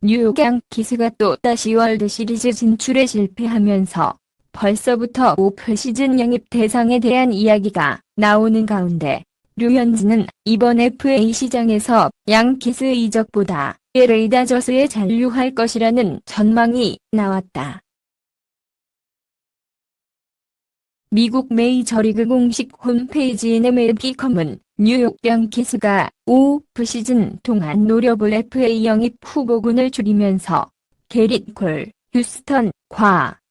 뉴욕 양키스가 또다시 월드시리즈 진출에 실패하면서 벌써부터 오프 시즌 영입 대상에 대한 이야기가 나오는 가운데 류현진은 이번 FA 시장에서 양키스 이적보다 LA 다저스에 잔류할 것이라는 전망이 나왔다. 미국 메이저리그 공식 홈페이지인 MLB.com은 뉴욕 양키스가 오프 시즌 동안 노려볼 FA 영입 후보군을 줄이면서 게릿 콜, 휴스턴,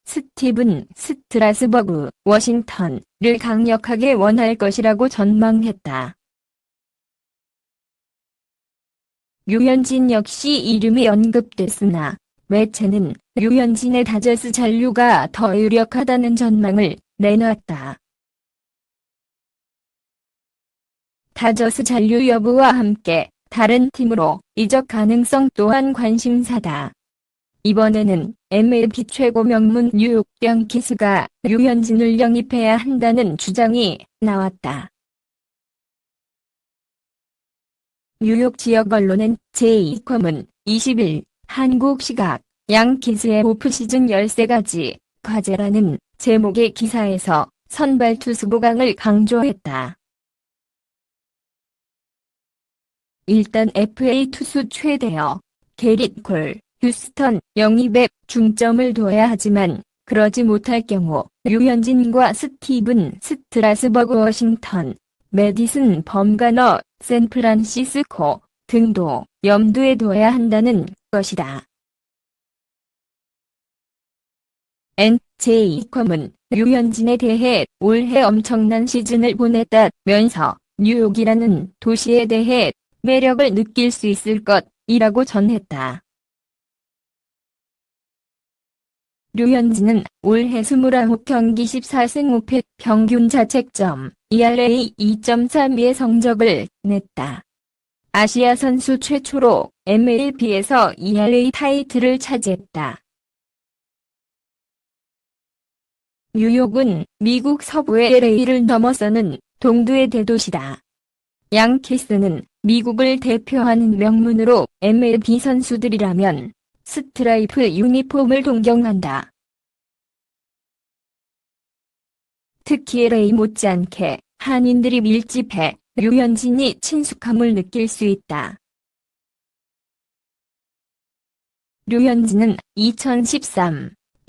스티븐 스트라스버그, 워싱턴을 강력하게 원할 것이라고 전망했다. 류현진 역시 이름이 언급됐으나 매체는 류현진의 다저스 잔류가 더 유력하다는 전망을 내놨다. 다저스 잔류 여부와 함께 다른 팀으로 이적 가능성 또한 관심사다. 이번에는 MLB 최고 명문 뉴욕 양키스가 류현진을 영입해야 한다는 주장이 나왔다. 뉴욕 지역 언론은 제2컴은 20일 한국 시각 양키스의 오프시즌 13가지 과제라는 제목의 기사에서 선발 투수 보강을 강조했다. 일단 FA 투수 최대어 게릿 콜, 휴스턴 영입에 중점을 둬야 하지만 그러지 못할 경우 류현진과 스티븐 스트라스버그, 워싱턴, 매디슨 범가너, 샌프란시스코 등도 염두에 둬야 한다는 것이다. NJ.com은 류현진에 대해 올해 엄청난 시즌을 보냈다면서 뉴욕이라는 도시에 대해 매력을 느낄 수 있을 것이라고 전했다. 류현진은 올해 29경기 14승 5패 평균 자책점 ERA 2.32의 성적을 냈다. 아시아 선수 최초로 MLB에서 ERA 타이틀을 차지했다. 뉴욕은 미국 서부의 LA를 넘어서는 동부의 대도시다. 양키스는 미국을 대표하는 명문으로 MLB 선수들이라면 스트라이프 유니폼을 동경한다. 특히 LA 못지않게 한인들이 밀집해 류현진이 친숙함을 느낄 수 있다. 류현진은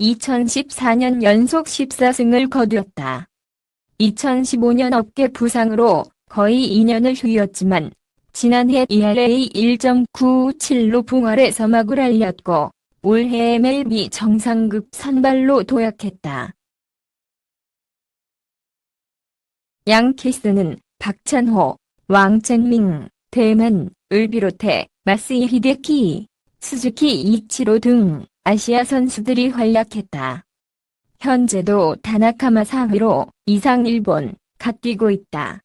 2014년 연속 14승을 거두었다. 2015년 어깨 부상으로 거의 2년을 쉬었지만 지난해 ERA 1.97로 부활의 서막을 알렸고 올해 MLB 정상급 선발로 도약했다. 양키스는 박찬호, 왕cen밍, 대만을 비롯해 마쓰이 히데키, 스즈키 이치로 등 아시아 선수들이 활약했다. 현재도 다나카마 4위로 이상 일본 갓뛰고 있다.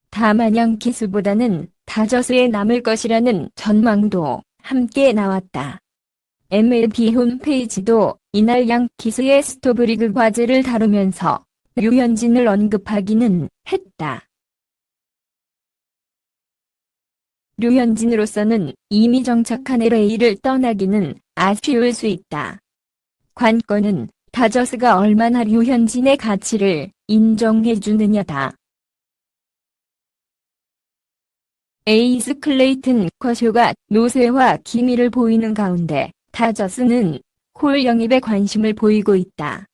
다만 양키스보다는 다저스에 남을 것이라는 전망도 함께 나왔다. MLB 홈페이지도 이날 양키스의 스토브리그 과제를 다루면서 류현진을 언급하기는 했다. 류현진으로서는 이미 정착한 LA를 떠나기는 아쉬울 수 있다. 관건은 다저스가 얼마나 류현진의 가치를 인정해주느냐다. 에이스 클레이튼 커쇼가 노쇠화 기미를 보이는 가운데 다저스는 콜 영입에 관심을 보이고 있다.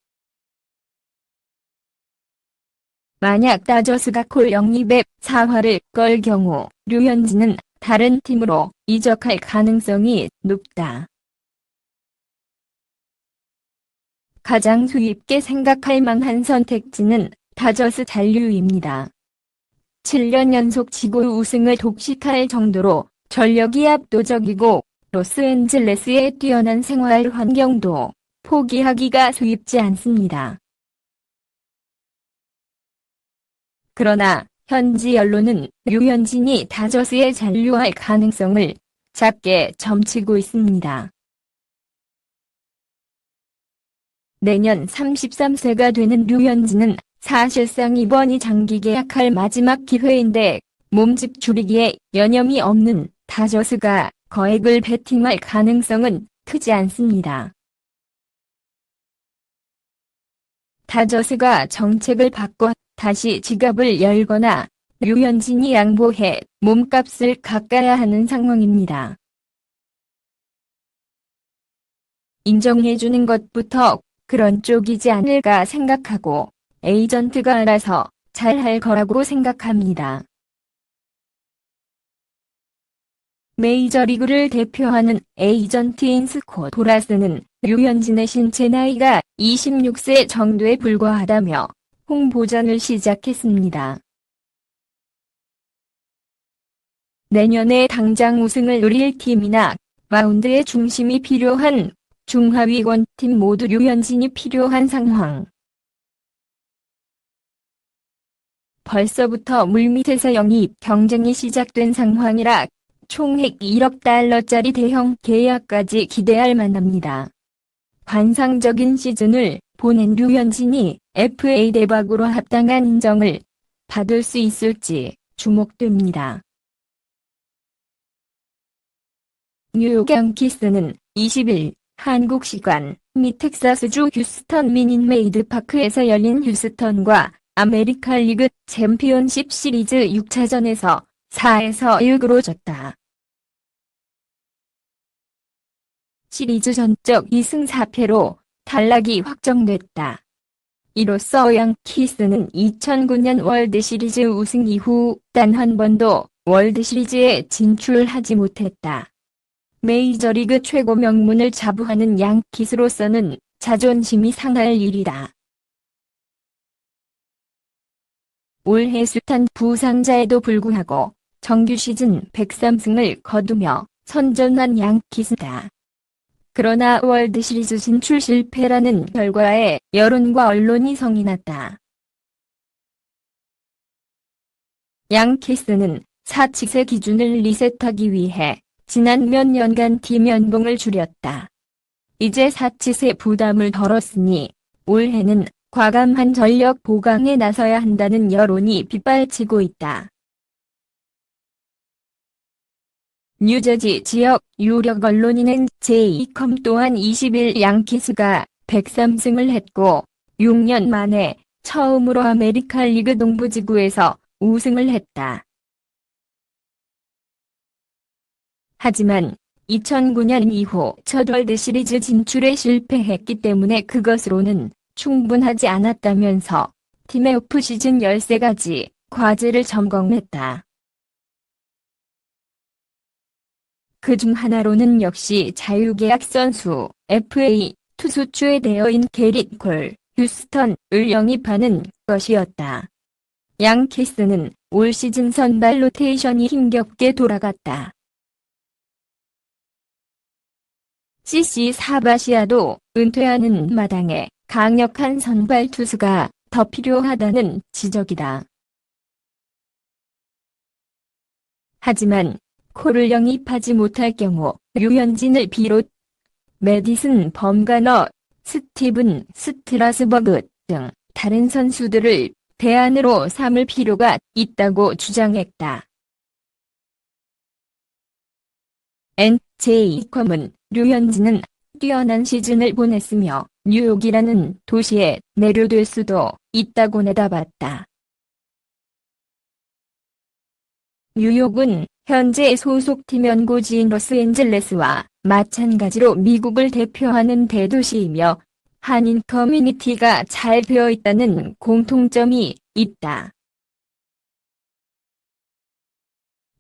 만약 다저스가 콜 영입에 사활을 걸 경우 류현진은 다른 팀으로 이적할 가능성이 높다. 가장 수입게 생각할 만한 선택지는 다저스 잔류입니다. 7년 연속 지구 우승을 독식할 정도로 전력이 압도적이고 로스앤젤레스의 뛰어난 생활 환경도 포기하기가 쉽지 않습니다. 그러나 현지 언론은 류현진이 다저스에 잔류할 가능성을 작게 점치고 있습니다. 내년 33세가 되는 류현진은 사실상 이번이 장기 계약할 마지막 기회인데 몸집 줄이기에 여념이 없는 다저스가 거액을 베팅할 가능성은 크지 않습니다. 다저스가 정책을 바꿔 다시 지갑을 열거나 류현진이 양보해 몸값을 깎아야 하는 상황입니다. 인정해주는 것부터 그런 쪽이지 않을까 생각하고 에이전트가 알아서 잘할 거라고 생각합니다. 메이저리그를 대표하는 에이전트인 스콧 보라스는 류현진의 신체 나이가 26세 정도에 불과하다며 홍보전을 시작했습니다. 내년에 당장 우승을 노릴 팀이나 마운드의 중심이 필요한 중하위권 팀 모두 류현진이 필요한 상황. 벌써부터 물밑에서 영입 경쟁이 시작된 상황이라 총액 1억 달러짜리 대형 계약까지 기대할 만합니다. 환상적인 시즌을 보낸 류현진이 FA 대박으로 합당한 인정을 받을 수 있을지 주목됩니다. 뉴욕 양키스는 20일 한국 시간 미 텍사스주 휴스턴 미닛메이드 파크에서 열린 휴스턴과 아메리칸 리그 챔피언십 시리즈 6차전에서 4에서 1구로 졌다. 시리즈 전적 2승 4패로 탈락이 확정됐다. 이로써 양키스는 2009년 월드시리즈 우승 이후 단 한 번도 월드시리즈에 진출하지 못했다. 메이저리그 최고 명문을 자부하는 양키스로서는 자존심이 상할 일이다. 올해 숱한 부상자에도 불구하고 정규 시즌 103승을 거두며 선전한 양키스다. 그러나 월드시리즈 진출 실패라는 결과에 여론과 언론이 성이 났다. 양키스는 사치세 기준을 리셋하기 위해 지난 몇 년간 팀 연봉을 줄였다. 이제 사치세 부담을 덜었으니 올해는 과감한 전력 보강에 나서야 한다는 여론이 빗발치고 있다. 뉴저지 지역 유력 언론인 NJ컴 또한 20일 양키스가 103승을 했고 6년 만에 처음으로 아메리칸 리그 동부지구에서 우승을 했다. 하지만 2009년 이후 첫 월드시리즈 진출에 실패했기 때문에 그것으로는 충분하지 않았다면서 팀의 오프시즌 13가지 과제를 점검했다. 그중 하나로는 역시 자유계약 선수 FA 투수주에 대여인 게릿 콜 휴스턴을 영입하는 것이었다. 양키스는 올 시즌 선발 로테이션이 힘겹게 돌아갔다. CC 사바시아도 은퇴하는 마당에 강력한 선발 투수가 더 필요하다는 지적이다. 하지만 콜을 영입하지 못할 경우 류현진을 비롯 매디슨 범가너, 스티븐 스트라스버그 등 다른 선수들을 대안으로 삼을 필요가 있다고 주장했다. NJ컴은 류현진은 뛰어난 시즌을 보냈으며 뉴욕이라는 도시에 내려될 수도 있다고 내다봤다. 뉴욕은 현재 소속팀 연고지인 로스앤젤레스와 마찬가지로 미국을 대표하는 대도시이며 한인 커뮤니티가 잘 되어 있다는 공통점이 있다.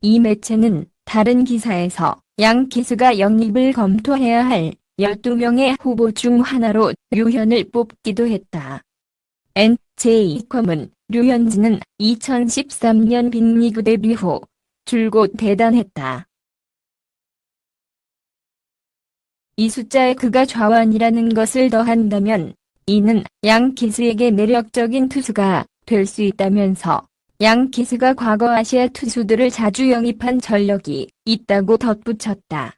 이 매체는 다른 기사에서 양키스가 영입을 검토해야 할 12명의 후보 중 하나로 류현을 뽑기도 했다. NJ컴은 류현진은 2013년 빅리그 데뷔 후 줄곧 대단했다. 이 숫자에 그가 좌완이라는 것을 더한다면 이는 양키스에게 매력적인 투수가 될 수 있다면서 양키스가 과거 아시아 투수들을 자주 영입한 전력이 있다고 덧붙였다.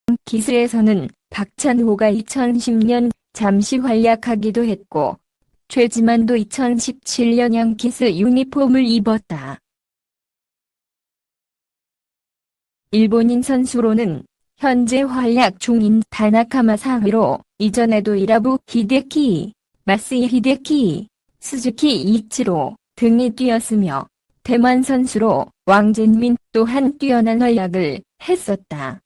양키스에서는 박찬호가 2010년 잠시 활약하기도 했고 최지만도 2017년 양키스 유니폼을 입었다. 일본인 선수로는 현재 활약 중인 타나카 마사히로, 이전에도 이라부 히데키, 마쓰이 히데키, 스즈키 이치로 등이 뛰었으며 대만 선수로 왕젠민 또한 뛰어난 활약을 했었다.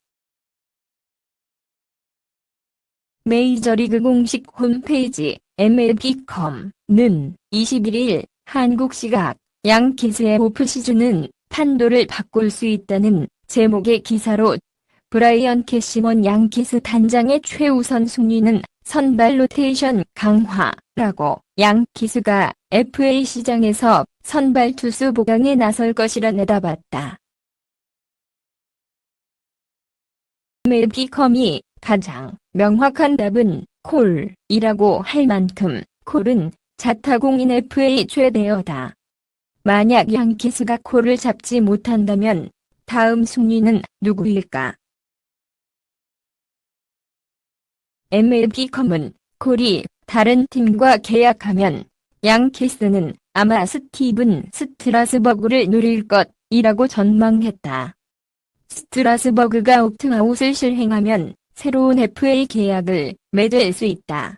메이저리그 공식 홈페이지 MLB.com은 21일 한국 시각 양키스의 오프시즌은 판도를 바꿀 수 있다는 제목의 기사로 브라이언 캐시먼 양키스 단장의 최우선 순위는 선발 로테이션 강화라고 양키스가 FA 시장에서 선발 투수 보강에 나설 것이라 내다봤다. MLB.com이 가장 명확한 답은 콜이라고 할 만큼 콜은 자타공인 FA 최대어다. 만약 양키스가 콜을 잡지 못한다면 다음 순위는 누구일까? MLB.com은 콜이 다른 팀과 계약하면 양키스는 아마 스티븐 스트라스버그를 노릴 것이라고 전망했다. 스트라스버그가 옵트아웃을 실행하면 새로운 FA 계약을 맺을 수 있다.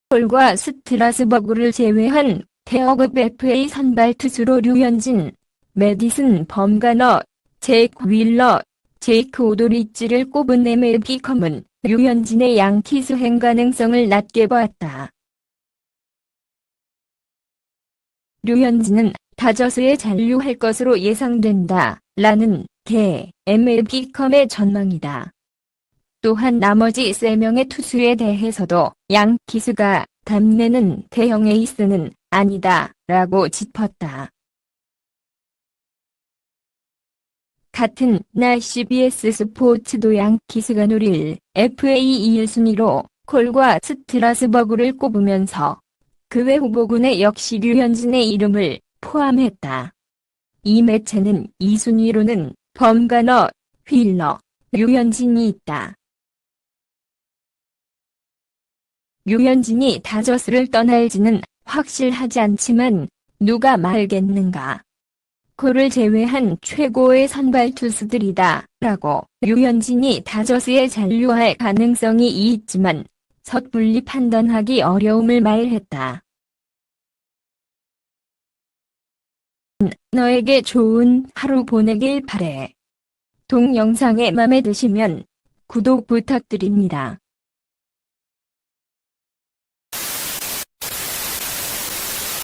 콜과 스트라스버그를 제외한 태어급 FA 선발 투수로 류현진, 매디슨 범가너, 제이크 윌러, 제이크 오도리치를 꼽은 MLB.com은 류현진의 양키스 행 가능성을 낮게 보았다. 류현진은 다저스에 잔류할 것으로 예상된다. 라는 게 MLB.com의 전망이다. 또한 나머지 3명의 투수에 대해서도 양키스가 답내는 대형 에이스는 아니다. 라고 짚었다. 같은 날 CBS 스포츠도 양키스가 노릴 FA 1순위로 콜과 스트라스버그를 꼽으면서 그 외 후보군에 역시 류현진의 이름을 포함했다. 이 매체는 2순위로는 범가너, 휠러, 류현진이 있다. 류현진이 다저스를 떠날지는 확실하지 않지만 누가 말겠는가. 콜을 제외한 최고의 선발 투수들이다. 라고 류현진이 다저스에 잔류할 가능성이 있지만 섣불리 판단하기 어려움을 말했다. 너에게 좋은 하루 보내길 바래. 동영상에 맘에 드시면 구독 부탁드립니다.